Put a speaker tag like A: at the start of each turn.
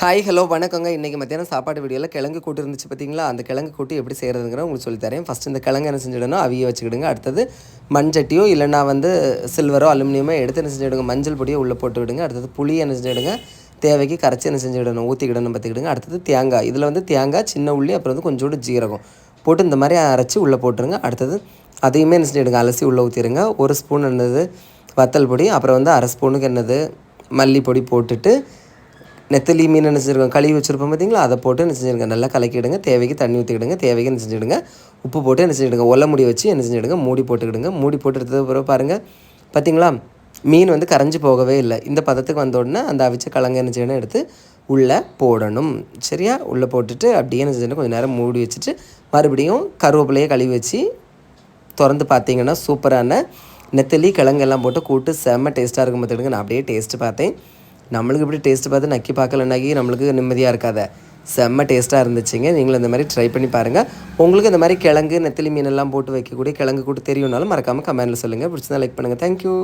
A: Hi hello வணக்கங்க. இன்றைக்கி மத்தியானம் சாப்பாடு வீடியோவில் கிழங்கு கூட்டு இருந்துச்சு பார்த்தீங்களா? அந்த கிழங்கு கூட்டு எப்படி செய்கிறதுங்கிற உங்களுக்கு சொல்லித்தரேன். ஃபஸ்ட்டு இந்த கிழங்கு என்ன செஞ்சிடணும், அவிய வச்சுக்கிடுங்க. அடுத்தது மண்சட்டியோ இல்லைனா சில்வரோ அலுமினியமோ எடுத்து என்ன செஞ்சுவிடுங்க, மஞ்சள் பொடியை உள்ளே போட்டு விடுங்க. அடுத்தது புளியை என்ன செஞ்சுவிடுங்க, தேவைக்கு கரைச்சி என்ன செஞ்சுவிடணும், ஊற்றிக்கிடணும் பார்த்துக்கிடுங்க. அடுத்தது தேங்காய், இதில் தேங்காய், சின்ன உள்ளி, அப்புறம் கொஞ்சோண்டு ஜீரகம் போட்டு இந்த மாதிரி அரைச்சி உள்ளே போட்டுருங்க. அடுத்தது அதையுமே என்ன செஞ்சுவிடுங்க, அலசி உள்ளே ஊற்றிடுங்க. ஒரு ஸ்பூன் என்னது வத்தல் பொடி, அப்புறம் அரை ஸ்பூனுக்கு என்னது மல்லிப்பொடி போட்டுட்டு நெத்தலி மீன் என்ன செஞ்சுருக்கோம், கழுவி வச்சுருப்போம் பார்த்தீங்களா, அதை போட்டு என்ன செஞ்சுருங்க, நல்லா கலக்கிவிடுங்க. தேவைக்கு தண்ணி ஊற்றிக்கிடுங்க. தேவைக்கு என்ன செஞ்சுவிடுங்க, உப்பு போட்டு என்ன செஞ்சுவிடுங்க, ஒலை மூடி வச்சு என்ன செஞ்சுவிடுங்க, மூடி போட்டுக்கிடுங்க. மூடி போட்டு எடுத்தது பிறகு பாருங்கள் பார்த்தீங்களா, மீன் கரைஞ்சி போகவே இல்லை. இந்த பதத்துக்கு வந்த உடனே அந்த அவிச்ச கிழங்கு என்ன செய்யணும், எடுத்து உள்ளே போடணும். சரியா, உள்ளே போட்டுட்டு அப்படியே என்ன செஞ்சு கொஞ்சம் நேரம் மூடி வச்சுட்டு மறுபடியும் கருவேப்பிலையே கழுவி வச்சு திறந்து பார்த்தீங்கன்னா சூப்பரான நெத்தலி கிழங்கெல்லாம் போட்டு கூட்டு செம்ம டேஸ்ட்டாக இருக்கும் பார்த்துக்கிடுங்க. நான் அப்படியே டேஸ்ட்டு பார்த்தேன். நம்மளுக்கு இப்படி டேஸ்ட்டு பார்த்து நக்கி பார்க்கலன்னாக்கி நம்மளுக்கு நிம்மதியாக இருக்காத. செம்ம டேஸ்ட்டாக இருந்துச்சுங்க. நீங்களும் இந்த மாதிரி ட்ரை பண்ணி பாருங்கள். உங்களுக்கு இந்த மாதிரி கிழங்கு நெத்திலி மீனெல்லாம் போட்டு வைக்கக்கூடிய கிழங்கு கூட்டு தெரியும்னாலும் மறக்காமல் கமெண்ட்டில் சொல்லுங்கள். பிடிச்சதான் லைக் பண்ணுங்கள். தேங்க்யூ.